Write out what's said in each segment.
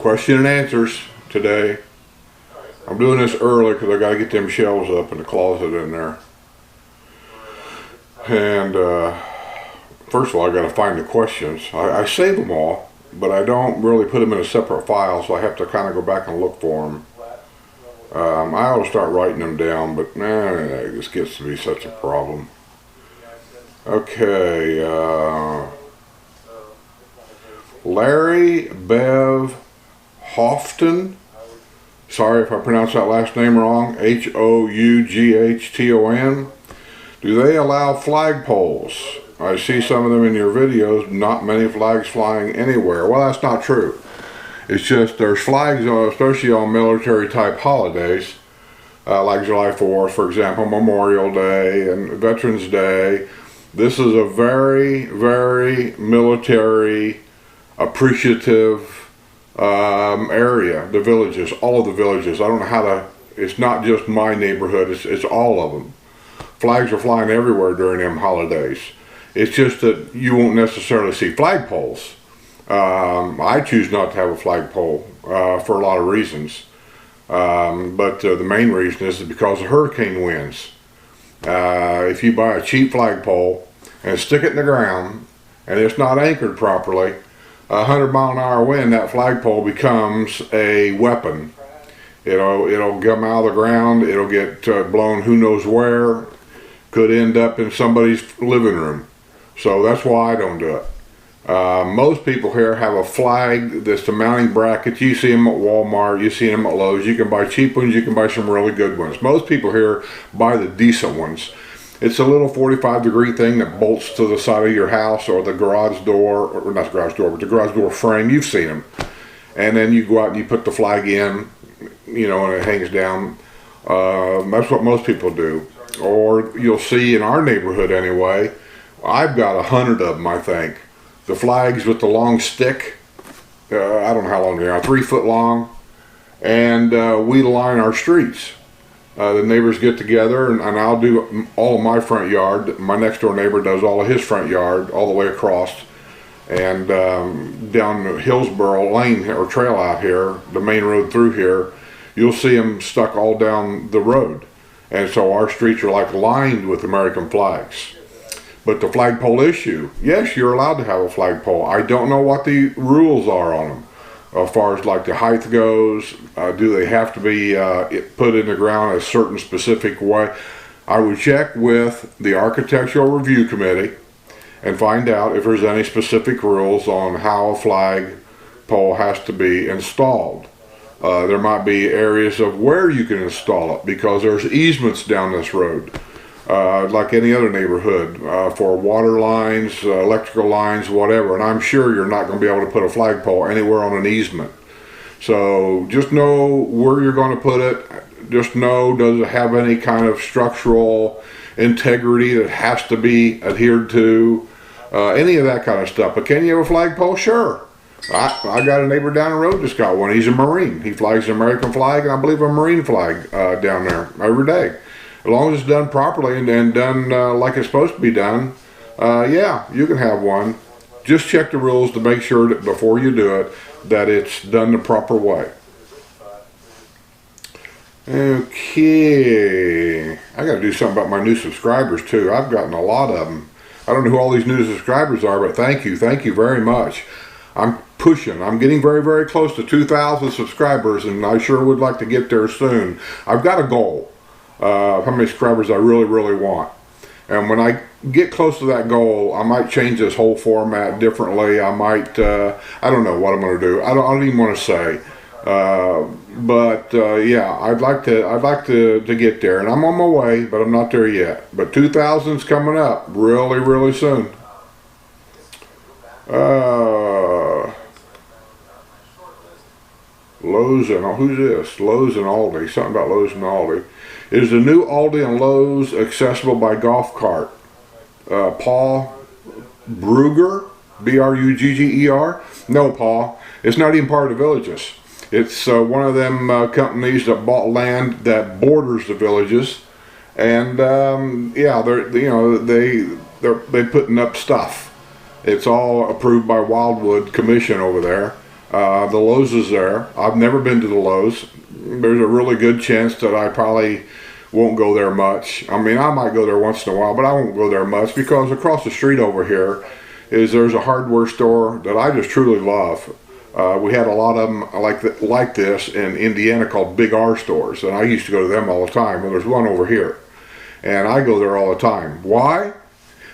Question and answers today. I'm doing this early because I got to get them shelves up in the closet in there. And first of all, I got to find the questions. I save them all, but I don't really put them in a separate file, so I have to kind of go back and look for them. I ought to start writing them down, but this gets to be such a problem. Okay, Larry Bev Houghton. Sorry if I pronounced that last name wrong. Houghton. Do they allow flagpoles? I see some of them in your videos. Not many flags flying anywhere. Well, that's not true. It's just there's flags, especially on military type holidays, like July 4th, for example, Memorial Day and Veterans Day. This is a very, very military appreciative area. The villages, all of the villages. I don't know how to, it's not just my neighborhood, it's all of them. Flags are flying everywhere during them holidays. It's just that you won't necessarily see flagpoles. I choose not to have a flagpole for a lot of reasons. But the main reason is because of hurricane winds. If you buy a cheap flagpole and stick it in the ground and it's not anchored properly, 100-mile-an-hour wind, that flagpole becomes a weapon. It'll come out of the ground, it'll get blown who knows where, could end up in somebody's living room. So that's why I don't do it. Most people here have a flag that's the mounting brackets. You see them at Walmart, you see them at Lowe's. You can buy cheap ones, you can buy some really good ones. Most people here buy the decent ones. It's a little 45-degree thing that bolts to the side of your house or the garage door, or not the garage door, but the garage door frame. You've seen them. And then you go out and you put the flag in, and it hangs down. That's what most people do. Or you'll see in our neighborhood anyway, I've got 100 of them, I think. The flags with the long stick, I don't know how long they are, 3 foot long, and we line our streets. The neighbors get together, and I'll do all of my front yard. My next door neighbor does all of his front yard, all the way across. And down Hillsboro Lane, or trail out here, the main road through here, you'll see them stuck all down the road. And so our streets are like lined with American flags. But the flagpole issue, yes, you're allowed to have a flagpole. I don't know what the rules are on them. As far as like the height goes, do they have to be put in the ground a certain specific way? I would check with the Architectural Review Committee and find out if there's any specific rules on how a flagpole has to be installed. There might be areas of where you can install it because there's easements down this road. Like any other neighborhood, for water lines, electrical lines, whatever. And I'm sure you're not going to be able to put a flagpole anywhere on an easement. So just know where you're going to put it. Just know, does it have any kind of structural integrity that has to be adhered to? Any of that kind of stuff. But can you have a flagpole? Sure. I got a neighbor down the road that's got one. He's a Marine. He flags the American flag and I believe a Marine flag down there every day. As long as it's done properly and done like it's supposed to be done, yeah, you can have one. Just check the rules to make sure that before you do it, that it's done the proper way. Okay, I got to do something about my new subscribers too. I've gotten a lot of them. I don't know who all these new subscribers are, but thank you very much. I'm pushing. I'm getting very, very close to 2,000 subscribers, and I sure would like to get there soon. I've got a goal. How many subscribers I really, really want. And when I get close to that goal, I might change this whole format differently. I might, I don't know what I'm going to do. I don't even want to say. Yeah, I'd like to get there, and I'm on my way, but I'm not there yet. But 2,000's coming up really, really soon. Lowe's and who's this? Lowe's and Aldi. Something about Lowe's and Aldi. Is the new Aldi and Lowe's accessible by golf cart? Paul Brugger, B-R-U-G-G-E-R? No, Paul. It's not even part of the villages. It's one of them companies that bought land that borders the villages, and yeah, they're putting up stuff. It's all approved by Wildwood Commission over there. The Lowe's is there. I've never been to the Lowe's. There's a really good chance that I probably won't go there much. I mean, I might go there once in a while, but I won't go there much because across the street over here there's a hardware store that I just truly love. We had a lot of them like this in Indiana called Big R stores, and I used to go to them all the time. Well, there's one over here, and I go there all the time. Why?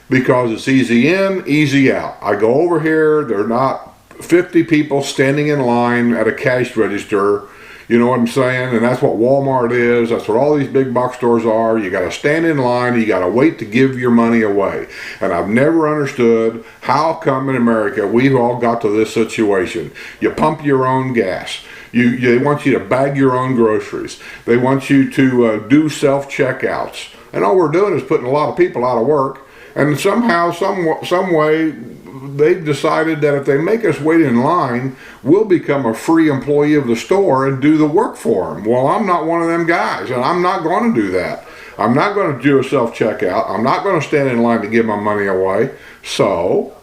Because it's easy in, easy out. I go over here, there are not 50 people standing in line at a cash register. You know what I'm saying? And that's what Walmart is. That's what all these big box stores are. You got to stand in line. You got to wait to give your money away. And I've never understood how come in America we've all got to this situation. You pump your own gas. They want you to bag your own groceries. They want you to do self-checkouts. And all we're doing is putting a lot of people out of work. And somehow, some way, they've decided that if they make us wait in line, we'll become a free employee of the store and do the work for them. Well, I'm not one of them guys, and I'm not going to do that. I'm not going to do a self-checkout. I'm not going to stand in line to give my money away. So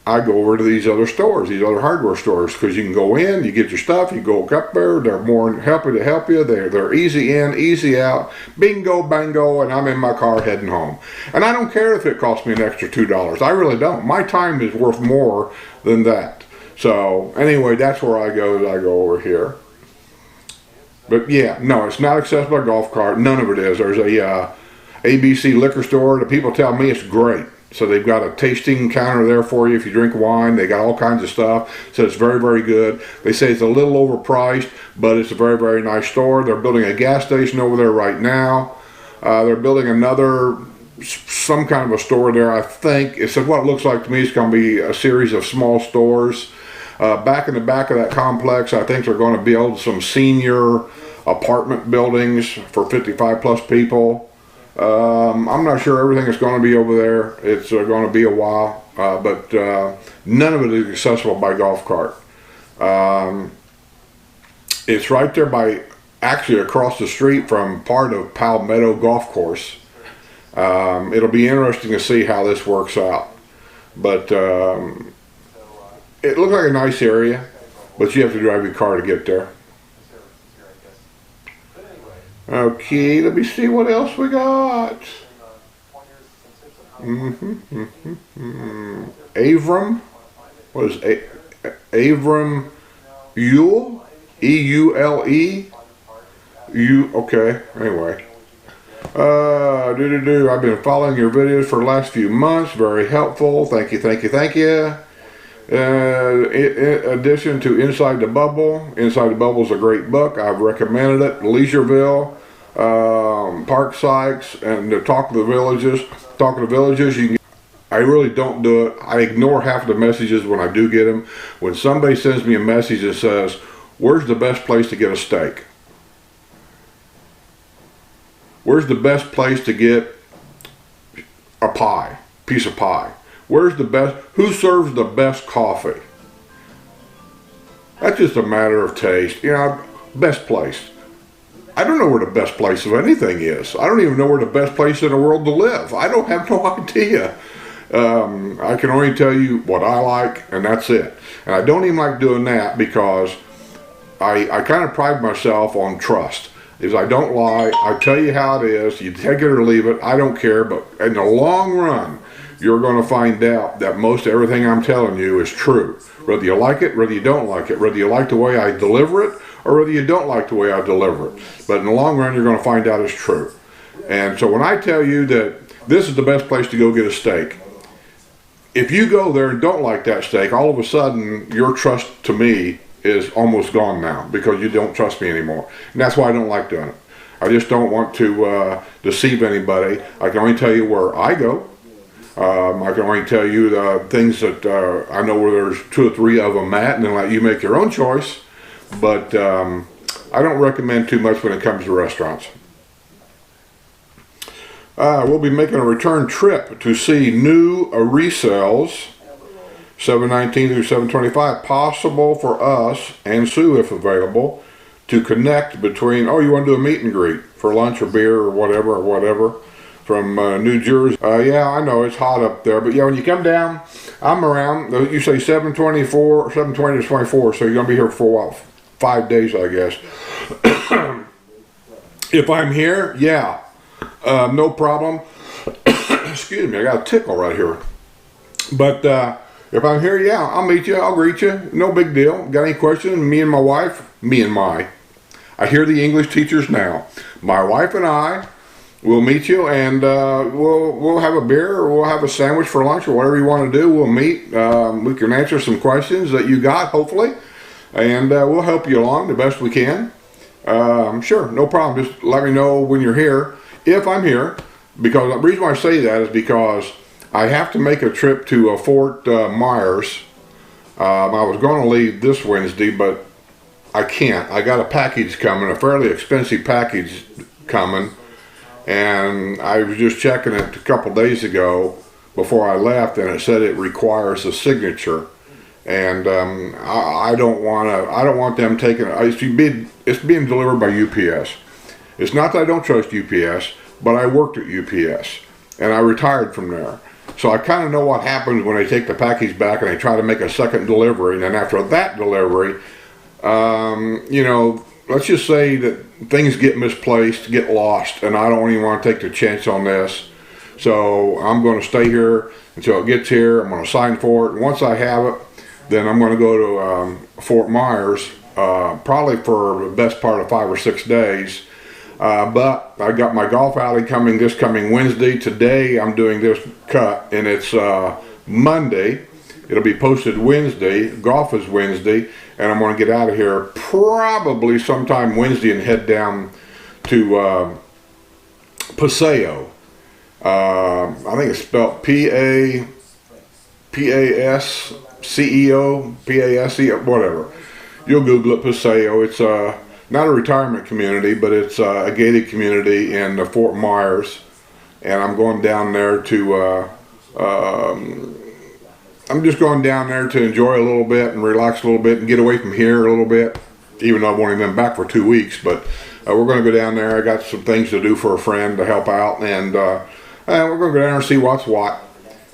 I go over to these other stores, these other hardware stores, because you can go in, you get your stuff, you go up there, they're more than happy to help you. They're easy in, easy out, bingo, bango, and I'm in my car heading home. And I don't care if it costs me an extra $2. I really don't. My time is worth more than that. So anyway, that's where I go. I go over here. But yeah, no, it's not accessible by golf cart. None of it is. There's a ABC liquor store. The people tell me it's great. So they've got a tasting counter there for you if you drink wine. They got all kinds of stuff. So it's very, very good. They say it's a little overpriced, but it's a very, very nice store. They're building a gas station over there right now. They're building some kind of a store there, I think. It's what it looks like to me. It's going to be a series of small stores. Back in the back of that complex, I think they're going to build some senior apartment buildings for 55 plus people. I'm not sure everything is going to be over there. It's going to be a while, but none of it is accessible by golf cart. It's right there actually across the street from part of Palmetto Golf Course. It'll be interesting to see how this works out. But it looks like a nice area, but you have to drive your car to get there. Okay, let me see what else we got. Avram. What is Avram Eule? E-U-L-E? Okay, anyway. I've been following your videos for the last few months. Very helpful. Thank you, thank you, thank you. In addition to Inside the Bubble. Inside the Bubble is a great book. I've recommended it. Leisureville, Park Sykes, and the Talk of the Villages. I really don't do it. I ignore half of the messages when I do get them. When somebody sends me a message that says, "Where's the best place to get a steak? Where's the best place to get a piece of pie? Who serves the best coffee?" That's just a matter of taste. You know, best place. I don't know where the best place of anything is. I don't even know where the best place in the world to live. I don't have no idea. I can only tell you what I like, and that's it. And I don't even like doing that because I kind of pride myself on trust. Is I don't lie. I tell you how it is. You take it or leave it. I don't care. But in the long run, you're going to find out that most everything I'm telling you is true. Whether you like it, whether you don't like it, whether you like the way I deliver it, or whether you don't like the way I deliver it. But in the long run, you're going to find out it's true. And so when I tell you that this is the best place to go get a steak, if you go there and don't like that steak, all of a sudden your trust to me is almost gone now because you don't trust me anymore. And that's why I don't like doing it. I just don't want to deceive anybody. I can only tell you where I go. I can only tell you the things that I know where there's 2 or 3 of them at, and then let you make your own choice. But I don't recommend too much when it comes to restaurants. We'll be making a return trip to see new resales, 719 through 725. Possible for us and Sue, if available, to connect between, you want to do a meet and greet for lunch or beer or whatever, from New Jersey. Yeah, I know it's hot up there, but yeah, when you come down, I'm around. You say 7:24, 7:20 to 24, so you're gonna be here for what, 5 days, I guess. If I'm here, yeah, no problem. Excuse me, I got a tickle right here. But if I'm here, yeah, I'll meet you. I'll greet you. No big deal. Got any questions? Me and my wife. I hear the English teachers now. My wife and I will meet you, and we'll have a beer, or we'll have a sandwich for lunch, or whatever you want to do. We'll meet. We can answer some questions that you got, hopefully, and we'll help you along the best we can. Sure, no problem. Just let me know when you're here, if I'm here, because the reason why I say that is because I have to make a trip to Fort Myers. I was going to leave this Wednesday, but I can't. I got a package coming, a fairly expensive package coming, and I was just checking it a couple days ago before I left, and it said it requires a signature. And I don't want them taking it. It's being delivered by UPS. It's not that I don't trust UPS, but I worked at UPS and I retired from there. So I kind of know what happens when they take the package back and they try to make a second delivery. And then after that delivery, you know, let's just say that things get misplaced, get lost, and I don't even want to take the chance on this. So I'm going to stay here until it gets here. I'm going to sign for it. And once I have it, then I'm going to go to Fort Myers, probably for the best part of 5 or 6 days. But I got my golf outing coming this coming Wednesday. Today I'm doing this cut, and it's Monday. It'll be posted Wednesday. Golf is Wednesday, and I'm going to get out of here probably sometime Wednesday and head down to Paseo. I think it's spelled P-A-S-C-E-O, P-A-S-E-O, whatever. You'll Google it, Paseo. It's not a retirement community, but it's a gated community in Fort Myers, and I'm going down there to I'm just going down there to enjoy a little bit and relax a little bit and get away from here a little bit, even though I've only been back for 2 weeks. But we're going to go down there. I got some things to do for a friend to help out, and we're going to go down there and see what's what.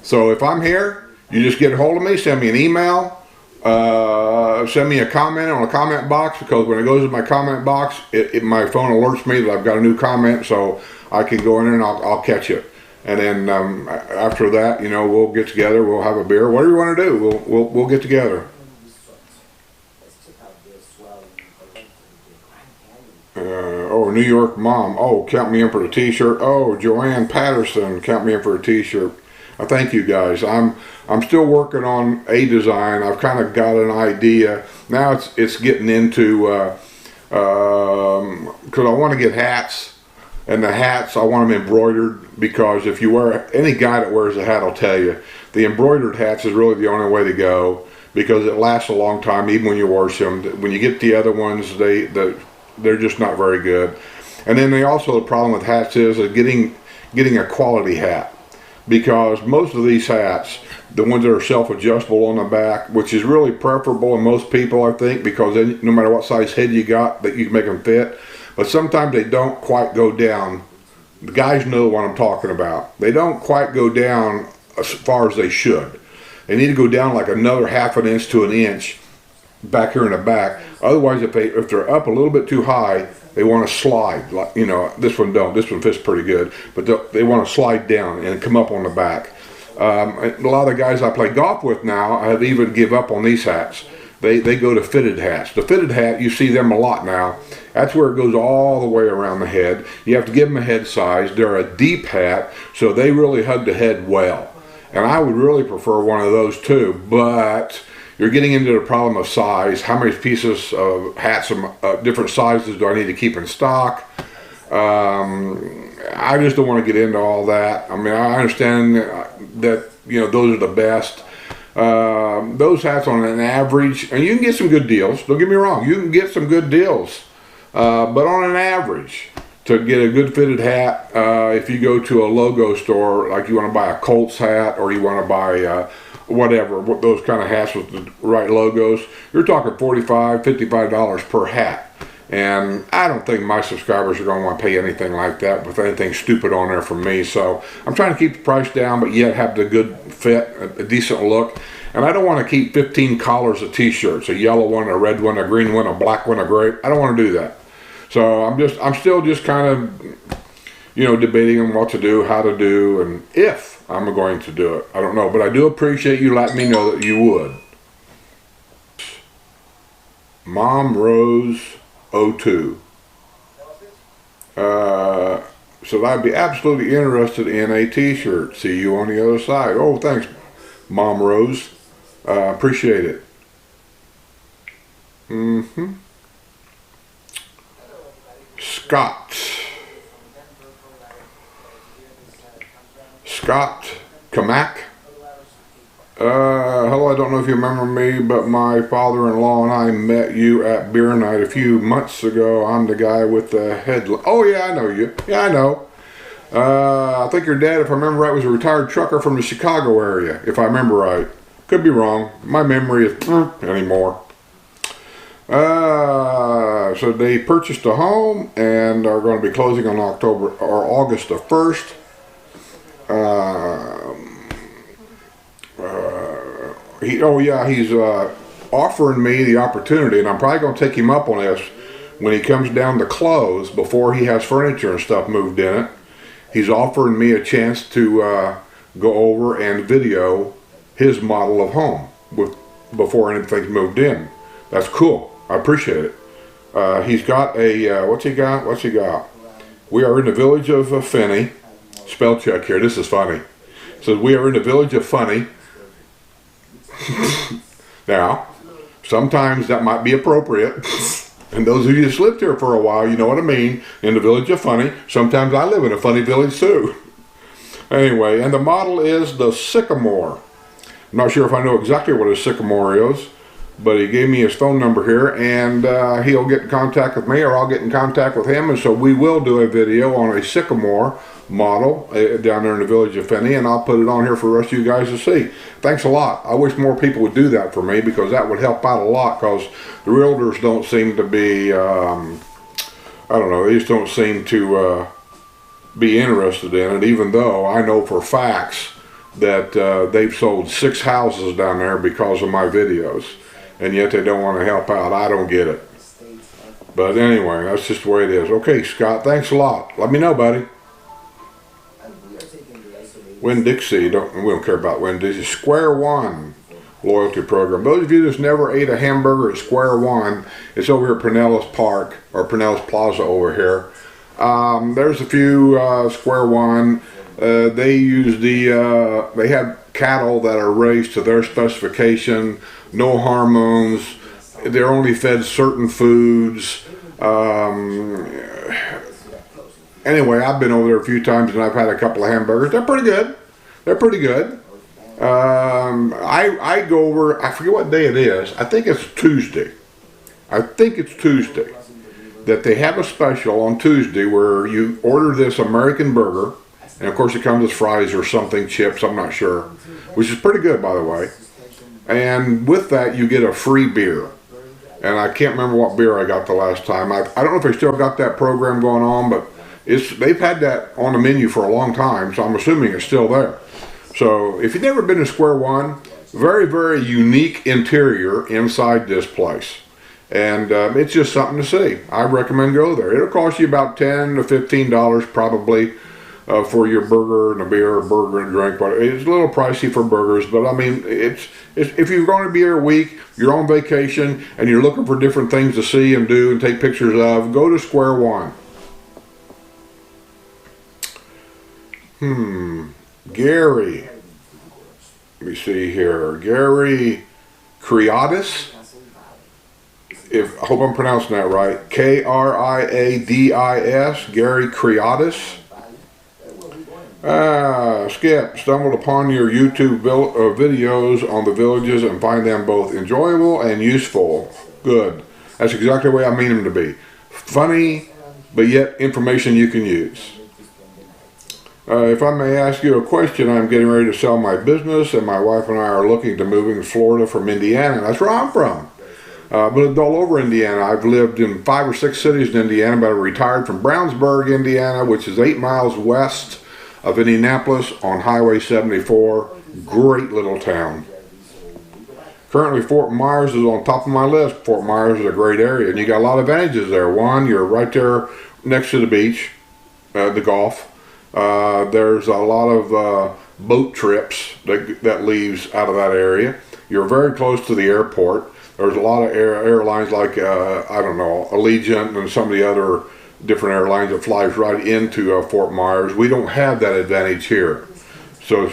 So if I'm here, you just get a hold of me, send me an email, send me a comment on a comment box, because when it goes in my comment box, my phone alerts me that I've got a new comment, so I can go in there and I'll catch it. And then after that, you know, we'll get together, we'll have a beer, whatever you want to do, we'll get together. Oh, New York Mom, oh, count me in for the t-shirt. Oh, Joanne Patterson, count me in for a t-shirt. Thank you guys. I'm still working on a design. I've kind of got an idea. Now it's getting into, because I want to get hats. And the hats, I want them embroidered, because if you wear, any guy that wears a hat will tell you, the embroidered hats is really the only way to go, because it lasts a long time even when you wash them. When you get the other ones, they're just not very good. And then the problem with hats is getting a quality hat, because most of these hats, the ones that are self-adjustable on the back, which is really preferable in most people, I think, because then, no matter what size head you got, that you can make them fit. But sometimes they don't quite go down. The guys know what I'm talking about. They don't quite go down as far as they should. They need to go down like another ½ an inch to an inch back here in the back. Otherwise, if they're up a little bit too high, they want to slide. Like, you know, this one don't. This one fits pretty good, but they want to slide down and come up on the back. A lot of the guys I play golf with now have even give up on these hats. They go to fitted hats. The fitted hat, you see them a lot now. That's where it goes all the way around the head. You have to give them a head size. They're a deep hat, so they really hug the head well. And I would really prefer one of those too, but you're getting into the problem of size. How many pieces of hats of different sizes do I need to keep in stock? I just don't want to get into all that. I mean, I understand that, you know, those are the best. Those hats on an average, and you can get some good deals, don't get me wrong, you can get some good deals, but on an average, to get a good fitted hat, if you go to a logo store, like you want to buy a Colts hat, or you want to buy whatever, those kind of hats with the right logos, you're talking $45, $55 per hat. And I don't think my subscribers are going to want to pay anything like that with anything stupid on there from me. So I'm trying to keep the price down, but yet have the good fit, a decent look. And I don't want to keep 15 collars of t-shirts, a yellow one, a red one, a green one, a black one, a gray. I don't want to do that. So I'm still just kind of, you know, debating on what to do, how to do, and if I'm going to do it. I don't know, but I do appreciate you letting me know that you would. Mom Rose 02. So I'd be absolutely interested in a t-shirt. See you on the other side. Oh, thanks, Mom Rose. Appreciate it. Scott Kamak. Hello, I don't know if you remember me, but my father-in-law and I met you at beer night a few months ago. I'm the guy with the headlight. Oh yeah, I know you. Yeah, I know. I think your dad, if I remember right, was a retired trucker from the Chicago area, if I remember right. Could be wrong. My memory is anymore. So they purchased a home and are going to be closing on August the 1st. He's offering me the opportunity, and I'm probably going to take him up on this when he comes down to close before he has furniture and stuff moved in it. He's offering me a chance to go over and video his model of home before anything's moved in. That's cool. I appreciate it. He's got a, what's he got? We are in the village of Finney. Spell check here. This is funny. It says, we are in the village of Funny. Now, sometimes that might be appropriate. And those of you that's lived here for a while, you know what I mean. In the village of Funny. Sometimes I live in a funny village too. Anyway, and the model is the Sycamore. I'm not sure if I know exactly what a Sycamore is, but he gave me his phone number here, and he'll get in contact with me, or I'll get in contact with him, and so we will do a video on a Sycamore model down there in the village of Finney, and I'll put it on here for the rest of you guys to see. Thanks a lot. I wish more people would do that for me, because that would help out a lot, because the realtors don't seem to be, I don't know, they just don't seem to be interested in it, even though I know for facts that they've sold 6 houses down there because of my videos, and yet they don't want to help out. I don't get it. But anyway, that's just the way it is. Okay, Scott, thanks a lot. Let me know, buddy. Winn-Dixie, we don't care about Winn-Dixie. Square One loyalty program. Those of you that's never ate a hamburger at Square One, it's over here at Pinellas Park, or Pinellas Plaza over here. There's a few Square One. They use they have cattle that are raised to their specification, no hormones. They're only fed certain foods. Anyway, I've been over there a few times and I've had a couple of hamburgers. They're pretty good. They're pretty good. I go over, I forget what day it is. I think it's Tuesday. That they have a special on Tuesday where you order this American burger, and of course it comes with fries or something, chips, I'm not sure, which is pretty good, by the way. And with that you get a free beer. And I can't remember what beer I got the last time. I don't know if they still got that program going on, but they've had that on the menu for a long time, so I'm assuming it's still there. So if you've never been to Square One, very, very unique interior inside this place. And it's just something to see. I recommend go there. It'll cost you about $10 to $15 probably for your burger and a beer, or burger and a drink. But it's a little pricey for burgers, but I mean, it's if you're going to be here a week, you're on vacation, and you're looking for different things to see and do and take pictures of, go to Square One. Gary. Let me see here. Gary Kriadis. I hope I'm pronouncing that right. Kriadis. Gary Kriadis. Skip, stumbled upon your YouTube videos on the villages and find them both enjoyable and useful. Good. That's exactly the way I mean them to be. Funny, but yet information you can use. If I may ask you a question, I'm getting ready to sell my business, and my wife and I are looking to moving to Florida from Indiana. That's where I'm from. But it's all over Indiana. I've lived in 5 or 6 cities in Indiana, but I retired from Brownsburg, Indiana, which is 8 miles west of Indianapolis on Highway 74. Great little town. Currently, Fort Myers is on top of my list. Fort Myers is a great area, and you got a lot of advantages there. One, you're right there next to the beach, the Gulf. There's a lot of boat trips that leaves out of that area. You're very close to the airport. There's a lot of airlines like, I don't know, Allegiant and some of the other different airlines that flies right into Fort Myers. We don't have that advantage here, so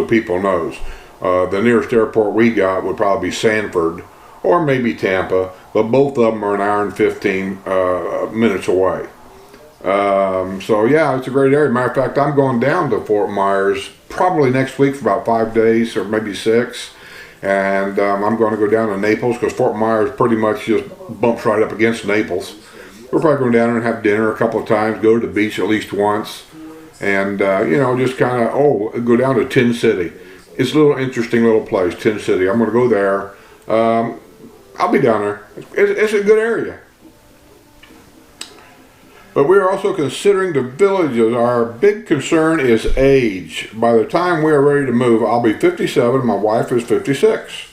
people knows. The nearest airport we got would probably be Sanford or maybe Tampa, but both of them are an hour and 15 minutes away. So yeah, it's a great area. Matter of fact, I'm going down to Fort Myers probably next week for about 5 days or maybe 6. And I'm going to go down to Naples because Fort Myers pretty much just bumps right up against Naples. We're probably going down there and have dinner a couple of times, go to the beach at least once, and you know, just kind of go down to Tin City. It's a little interesting little place, Tin City. I'm going to go there. I'll be down there. It's a good area. But we are also considering the villages. Our big concern is age. By the time we are ready to move, I'll be 57, my wife is 56.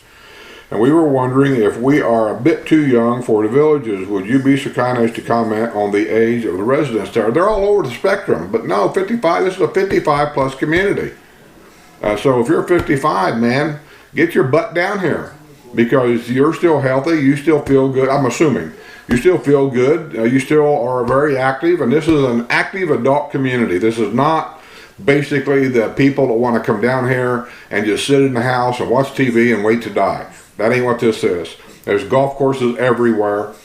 And we were wondering if we are a bit too young for the villages. Would you be so kind as to comment on the age of the residents there? They're all over the spectrum, but no, 55, this is a 55 plus community. So if you're 55, man, get your butt down here because you're still healthy, you still feel good, I'm assuming. You still feel good, you still are very active, and this is an active adult community. This is not basically the people that want to come down here and just sit in the house and watch TV and wait to die. That ain't what this is. There's golf courses everywhere.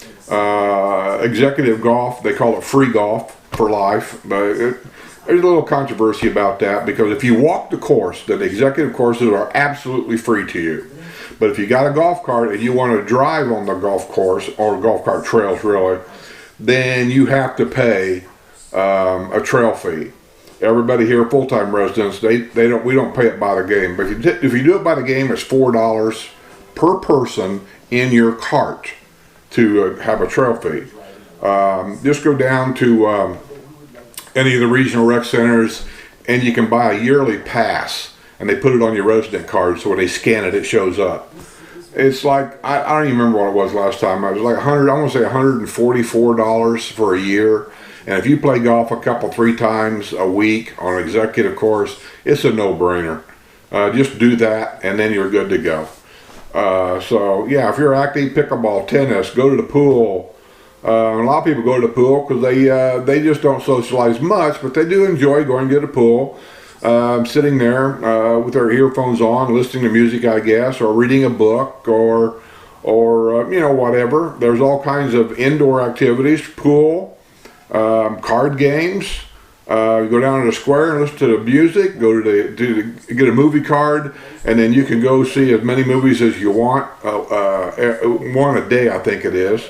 Executive golf, they call it free golf for life, but there's a little controversy about that because if you walk the course, the executive courses are absolutely free to you. But if you got a golf cart and you want to drive on the golf course or golf cart trails really, then you have to pay a trail fee. Everybody here, full-time residents, we don't pay it by the game. But if you do it by the game, it's $4 per person in your cart to have a trail fee. Just go down to any of the regional rec centers and you can buy a yearly pass. And they put it on your resident card, so when they scan it, it shows up. It's like, I don't even remember what it was last time. It was like I want to say $144 for a year. And if you play golf a couple, 3 times a week on an executive course, it's a no-brainer. Just do that, and then you're good to go. So yeah, if you're active, pickleball, tennis, go to the pool. A lot of people go to the pool because they just don't socialize much, but they do enjoy going to the pool. Sitting there with their earphones on, listening to music, I guess, or reading a book, or you know, whatever. There's all kinds of indoor activities, pool, card games. You go down to the square and listen to the music. Go to get a movie card, and then you can go see as many movies as you want. One a day, I think it is,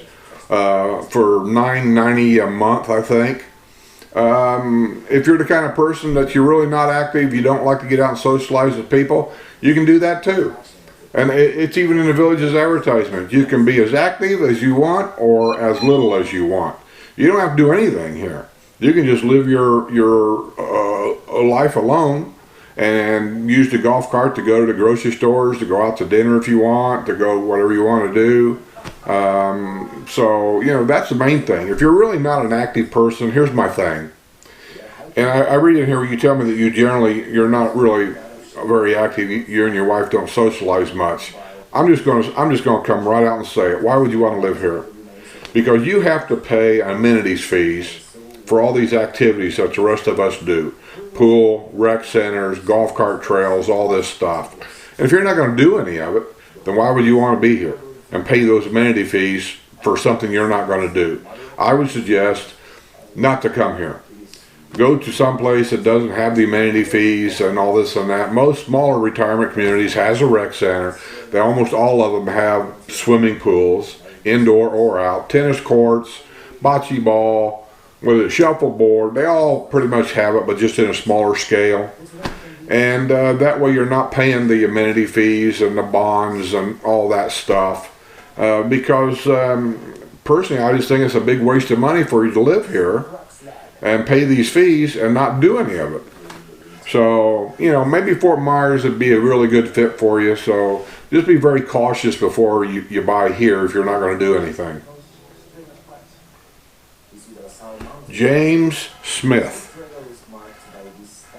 for $9.90 a month, I think. If you're the kind of person that you're really not active, you don't like to get out and socialize with people, you can do that too. And it's even in the village's advertisement. You can be as active as you want or as little as you want. You don't have to do anything here. You can just live your life alone and use the golf cart to go to the grocery stores, to go out to dinner if you want, to go whatever you want to do. So, you know, that's the main thing. If you're really not an active person, here's my thing. And I read in here where you tell me that you're not really very active. You and your wife don't socialize much. I'm just going to come right out and say it. Why would you want to live here? Because you have to pay amenities fees for all these activities that the rest of us do. Pool, rec centers, golf cart trails, all this stuff. And if you're not going to do any of it, then why would you want to be here and pay those amenity fees for something you're not going to do? I would suggest not to come here. Go to some place that doesn't have the amenity fees and all this and that. Most smaller retirement communities has a rec center. They almost all of them have swimming pools, indoor or out, tennis courts, bocce ball, whether it's shuffleboard. They all pretty much have it, but just in a smaller scale. And that way you're not paying the amenity fees and the bonds and all that stuff. because personally, I just think it's a big waste of money for you to live here and pay these fees and not do any of it. So, you know, maybe Fort Myers would be a really good fit for you. So just be very cautious before you buy here if you're not going to do anything. James Smith.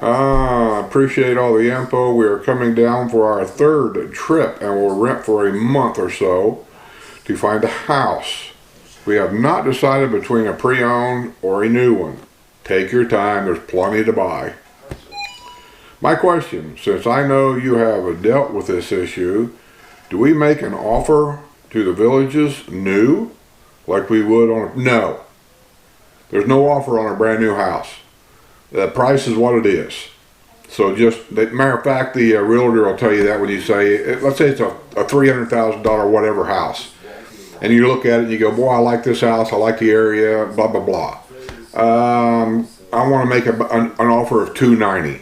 Appreciate all the info. We are coming down for our third trip and we'll rent for a month or so to find a house. We have not decided between a pre-owned or a new one. Take your time, there's plenty to buy. My question, since I know you have dealt with this issue, do we make an offer to the villages new like we would on a... No. There's no offer on a brand new house. The price is what it is. So just, matter of fact, the realtor will tell you that when you say, let's say it's a $300,000 whatever house. And you look at it and you go, boy, I like this house, I like the area, blah, blah, blah. I want to make an offer of $290.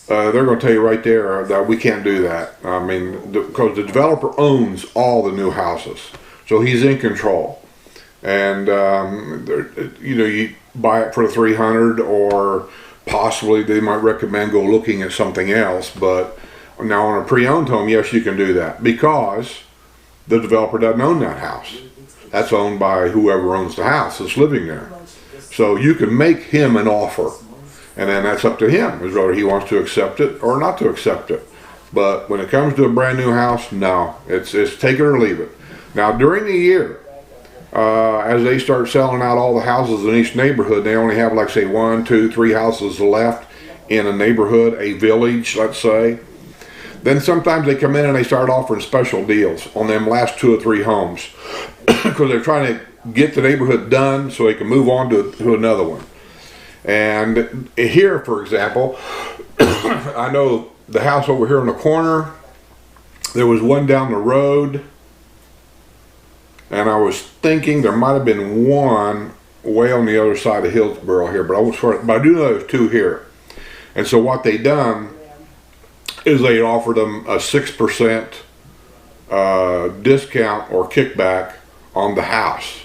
They're going to tell you right there that we can't do that. I mean, because the developer owns all the new houses. So he's in control. And, you know, you buy it for the $300 or possibly they might recommend go looking at something else. But now on a pre-owned home, yes, you can do that because the developer doesn't own that house. That's owned by whoever owns the house that's living there. So you can make him an offer, and then that's up to him, is whether he wants to accept it or not to accept it. But when it comes to a brand new house, no, it's take it or leave it. Now during the year, as they start selling out all the houses in each neighborhood, they only have like say 1, 2, 3 houses left in a neighborhood, a village, let's say. Then sometimes they come in and they start offering special deals on them last 2 or 3 homes because they're trying to get the neighborhood done so they can move on to another one. And here, for example, I know the house over here in the corner, there was one down the road, and I was thinking there might have been one way on the other side of Hillsborough here, but I do know there's 2 here. And so what they done is they offered them a 6% discount or kickback on the house.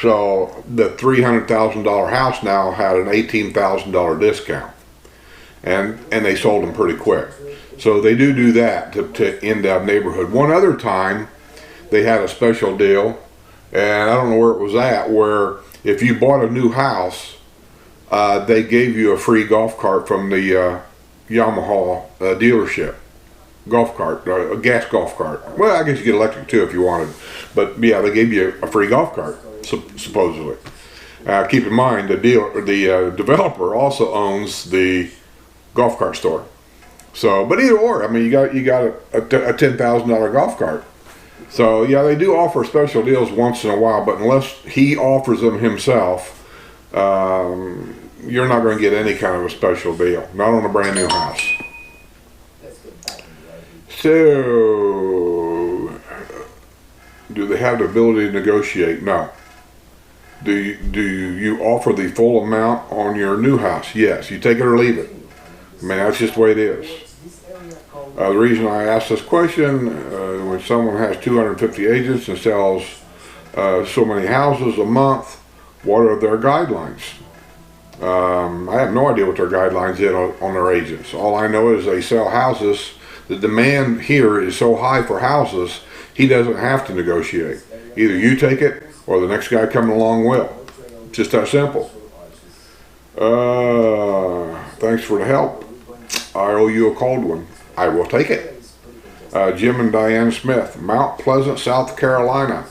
So the $300,000 house now had an $18,000 discount, and they sold them pretty quick. So they do that to end up neighborhood. One other time they had a special deal, and I don't know where it was at, where if you bought a new house, they gave you a free golf cart from the Yamaha dealership. Golf cart, a gas golf cart. Well, I guess you get electric too if you wanted, but yeah, they gave you a free golf cart supposedly. Keep in mind the developer also owns the golf cart store. So, but either or, I mean, you got a $10,000 golf cart. So yeah, they do offer special deals once in a while, but unless he offers them himself, you're not going to get any kind of a special deal. Not on a brand new house. So, do they have the ability to negotiate? No. Do you offer the full amount on your new house? Yes. You take it or leave it. I mean, that's just the way it is. The reason I ask this question, when someone has 250 agents and sells so many houses a month, what are their guidelines? I have no idea what their guidelines is on their agents. All I know is they sell houses. The demand here is so high for houses, he doesn't have to negotiate. Either you take it or the next guy coming along will. Just that simple. Thanks for the help. I owe you a cold one. I will take it. Jim and Diane Smith, Mount Pleasant, South Carolina.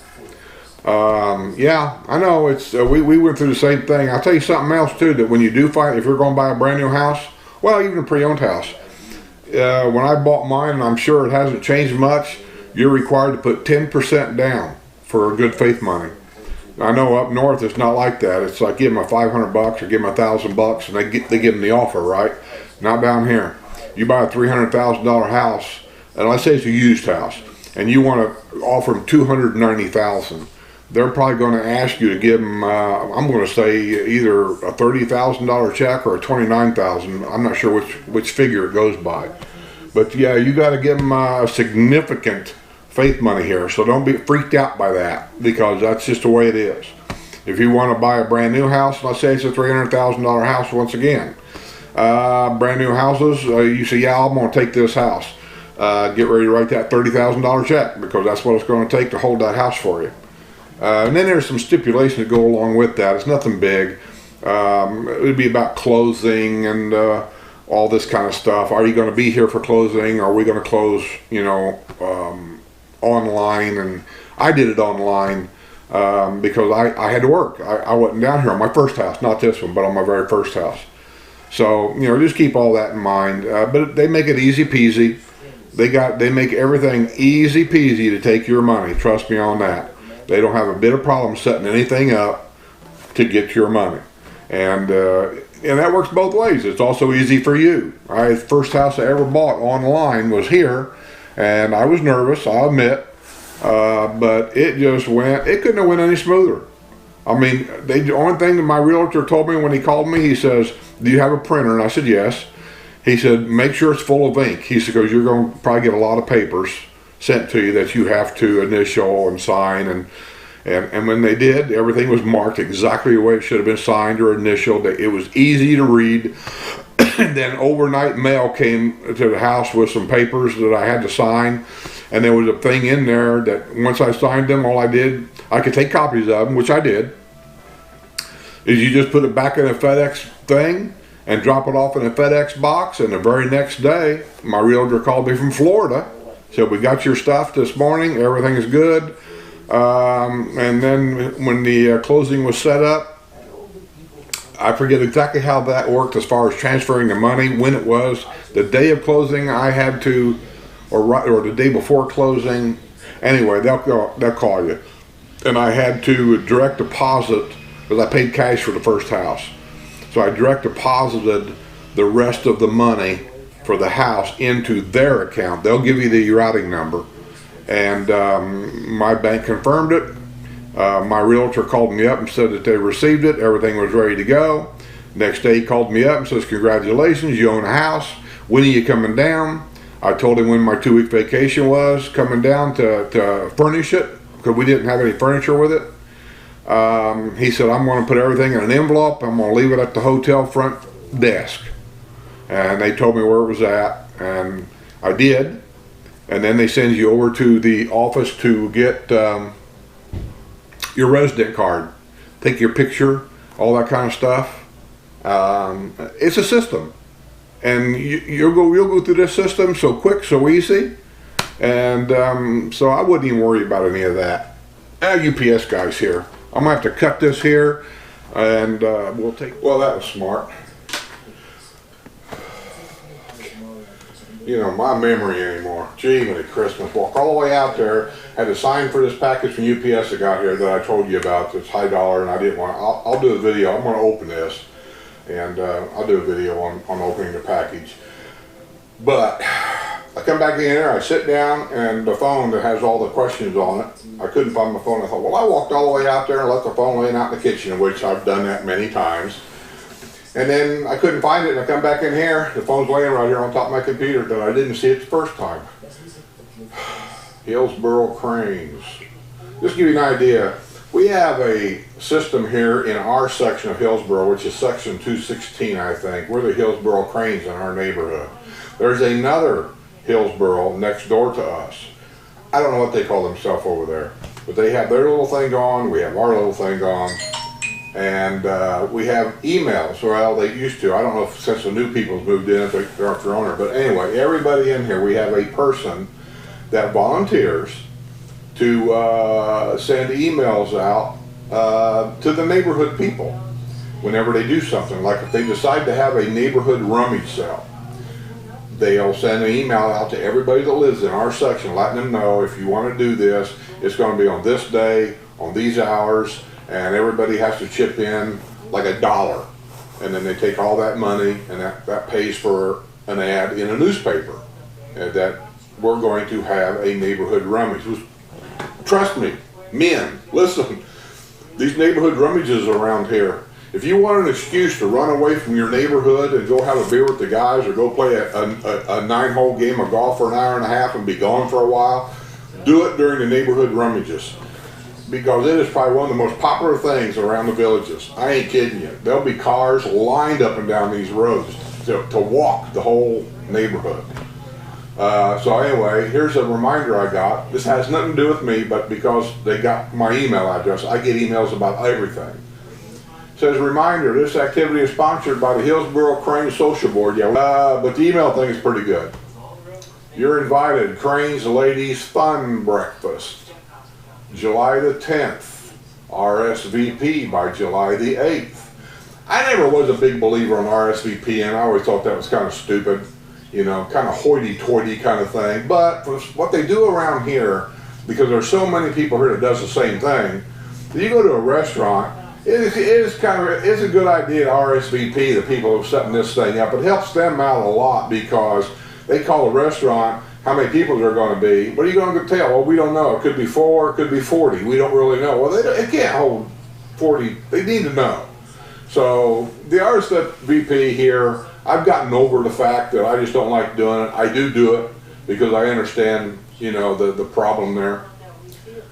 Yeah, I know it's we went through the same thing. I'll tell you something else too, that when you do find, if you're going to buy a brand new house, well, even a pre-owned house, when I bought mine, and I'm sure it hasn't changed much, you're required to put 10% down for good faith money. I know up north it's not like that. It's like give them $500 or give them $1,000 and they give them the offer, right? Not down here. You buy a $300,000 house, and let's say it's a used house, and you want to offer them $290,000. They're probably going to ask you to give them, I'm going to say either a $30,000 check or a $29,000. I'm not sure which figure it goes by. But yeah, you got to give them a significant faith money here, so don't be freaked out by that, because that's just the way it is. If you want to buy a brand new house, let's say it's a $300,000 house once again. Brand new houses, you say, yeah, I'm going to take this house. Get ready to write that $30,000 check, because that's what it's going to take to hold that house for you. And then there's some stipulations that go along with that. It's nothing big. It would be about closing and all this kind of stuff. Are you going to be here for closing? Are we going to close, you know, online? And I did it online because I had to work. I wasn't down here on my first house, not this one, but on my very first house. So, you know, just keep all that in mind. But they make it easy peasy. They make everything easy peasy to take your money. Trust me on that. They don't have a bit of problem setting anything up to get your money. And that works both ways. It's also easy for you. The first house I ever bought online was here, and I was nervous, I'll admit, but it just went, it couldn't have went any smoother. I mean, the only thing that my realtor told me when he called me, he says, do you have a printer? And I said, yes. He said, make sure it's full of ink. He said, because you're going to probably get a lot of papers sent to you that you have to initial and sign, and when they did, everything was marked exactly the way it should have been signed or initialed. It was easy to read. And then overnight mail came to the house with some papers that I had to sign, and there was a thing in there that once I signed them, all I did, I could take copies of them, which I did, is you just put it back in a FedEx thing and drop it off in a FedEx box, and the very next day, my realtor called me from Florida, said, we got your stuff this morning, everything is good. And then when the closing was set up, I forget exactly how that worked as far as transferring the money, when it was. The day of closing I had to, or the day before closing, anyway, they'll call you. And I had to direct deposit, because I paid cash for the first house. So I direct deposited the rest of the money for the house into their account. They'll give you the routing number. And my bank confirmed it. My realtor called me up and said that they received it. Everything was ready to go. Next day he called me up and says, congratulations, you own a house. When are you coming down? I told him when my 2-week vacation was coming down to furnish it, because we didn't have any furniture with it. He said, I'm going to put everything in an envelope. I'm going to leave it at the hotel front desk. And they told me where it was at, and I did. And then they send you over to the office to get your resident card, take your picture, all that kind of stuff. It's a system, and you'll go through this system so quick, so easy, and so I wouldn't even worry about any of that. UPS guys here, I'm gonna have to cut this here, and we'll take. Well, that was smart. You know, my memory anymore. Gee, when Christmas, walk all the way out there, had to sign for this package from UPS that got here that I told you about. It's high dollar, and I didn't want. I'll do a video. I'm going to open this, and I'll do a video on opening the package. But I come back in here, I sit down, and the phone that has all the questions on it, I couldn't find my phone. I thought, well, I walked all the way out there and left the phone laying out in the kitchen, which I've done that many times. And then I couldn't find it, and I come back in here, the phone's laying right here on top of my computer, but I didn't see it the first time. Hillsboro Cranes. Just to give you an idea, we have a system here in our section of Hillsboro, which is section 216, I think. We're the Hillsboro Cranes in our neighborhood. There's another Hillsboro next door to us. I don't know what they call themselves over there, but they have their little thing going, we have our little thing going. And we have emails, well, they used to. I don't know if since the new people's moved in, if they're their owner. But anyway, everybody in here, we have a person that volunteers to send emails out to the neighborhood people whenever they do something. Like if they decide to have a neighborhood rummage sale, they'll send an email out to everybody that lives in our section, letting them know, if you want to do this, it's going to be on this day, on these hours, and everybody has to chip in like $1, and then they take all that money, and that pays for an ad in a newspaper that we're going to have a neighborhood rummage. Trust me, men, listen, these neighborhood rummages around here, if you want an excuse to run away from your neighborhood and go have a beer with the guys, or go play a 9-hole game of golf for an hour and a half and be gone for a while, do it during the neighborhood rummages, because it is probably one of the most popular things around the villages. I ain't kidding you. There'll be cars lined up and down these roads to walk the whole neighborhood. So anyway, here's a reminder I got. This has nothing to do with me, but because they got my email address, I get emails about everything. It says, reminder, this activity is sponsored by the Hillsborough Crane Social Board. Yeah, but the email thing is pretty good. You're invited. Cranes Ladies Fun Breakfast, July the 10th. RSVP by July the 8th. I never was a big believer on RSVP, and I always thought that was kind of stupid, you know, kind of hoity-toity kind of thing. But for what they do around here, because there's so many people here that does the same thing, you go to a restaurant, it's a good idea to RSVP the people who are setting this thing up. It helps them out a lot because they call a restaurant how many people there are going to be. What are you going to tell? Well, we don't know. It could be 4, it could be 40. We don't really know. Well, they can't hold 40. They need to know. So the RSVP here, I've gotten over the fact that I just don't like doing it. I do it because I understand, you know, the problem there.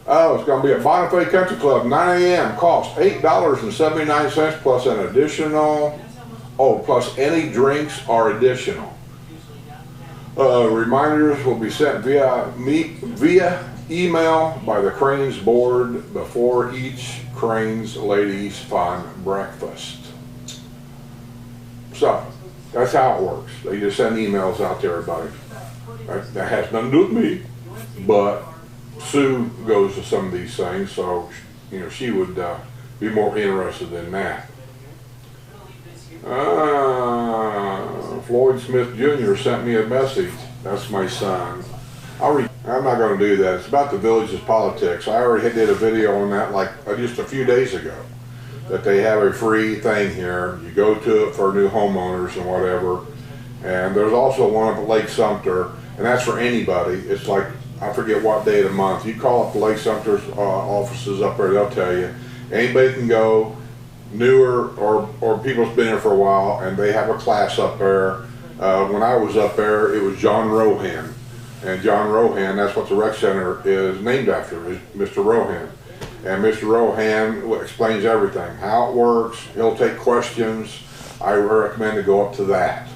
Oh, it's going to be at Bonifay Country Club, 9 a.m. Cost $8.79 plus an additional, plus any drinks are additional. Reminders will be sent via email by the Cranes Board before each Cranes Ladies Fun Breakfast. So, that's how it works. They just send emails out to everybody. That has nothing to do with me, but Sue goes to some of these things, so you know she would be more interested in that. Floyd Smith Jr. sent me a message. That's my son. I'm not going to do that. It's about the village's politics. I already did a video on that like just a few days ago. That they have a free thing here. You go to it for new homeowners and whatever. And there's also one up at Lake Sumter, and that's for anybody. It's like, I forget what day of the month. You call up the Lake Sumter's offices up there, they'll tell you. Anybody can go, newer or people that's been here for a while, and they have a class up there. When I was up there, it was John Rohan. And John Rohan, that's what the rec center is named after, is Mr. Rohan. And Mr. Rohan explains everything, how it works. He'll take questions. I recommend to go up to that.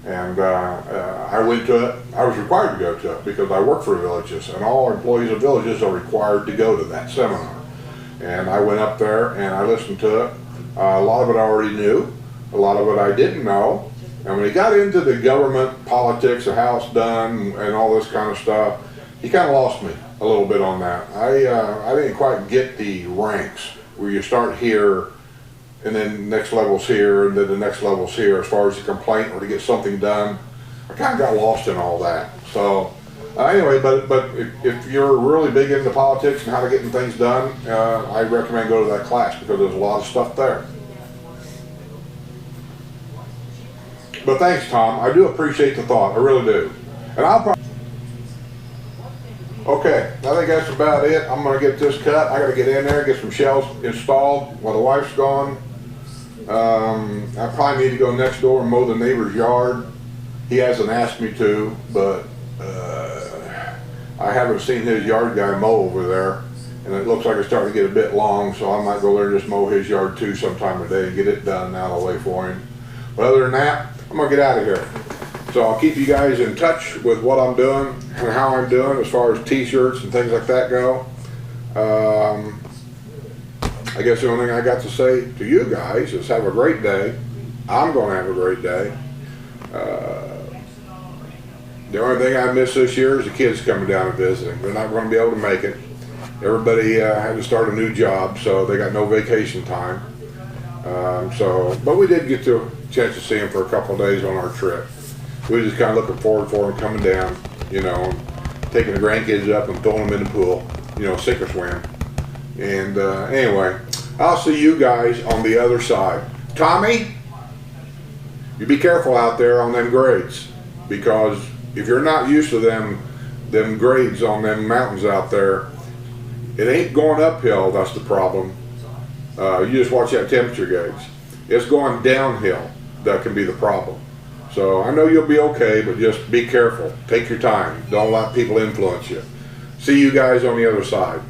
And I went to it. I was required to go to it because I work for villages, and all employees of villages are required to go to that seminar. And I went up there and I listened to it. A lot of it I already knew. A lot of it I didn't know. And when he got into the government politics of how it's done and all this kind of stuff, he kind of lost me a little bit on that. I didn't quite get the ranks where you start here and then the next level's here and then the next level's here as far as a complaint or to get something done. I kind of got lost in all that. So anyway, but if you're really big into politics and how to getting things done, I recommend go to that class because there's a lot of stuff there. But thanks, Tom. I do appreciate the thought. I really do. And I'll probably... Okay, I think that's about it. I'm going to get this cut. I got to get in there, get some shelves installed while the wife's gone. I probably need to go next door and mow the neighbor's yard. He hasn't asked me to, but I haven't seen his yard guy mow over there. And it looks like it's starting to get a bit long, so I might go there and just mow his yard too sometime today and get it done out of the way for him. But other than that, I'm going to get out of here. So I'll keep you guys in touch with what I'm doing and how I'm doing as far as t-shirts and things like that go. I guess the only thing I got to say to you guys is have a great day. I'm going to have a great day. The only thing I miss this year is the kids coming down and visiting. They're not going to be able to make it. Everybody had to start a new job, so they got no vacation time. But we did get a chance to see them for a couple of days on our trip. We were just kind of looking forward for them coming down, you know, taking the grandkids up and throwing them in the pool, you know, sink or swim. And anyway, I'll see you guys on the other side. Tommy, you be careful out there on them grades, because if you're not used to them grades on them mountains out there, it ain't going uphill. That's the problem. You just watch that temperature gauge. It's going downhill. That can be the problem. So I know you'll be okay, but just be careful. Take your time. Don't let people influence you. See you guys on the other side.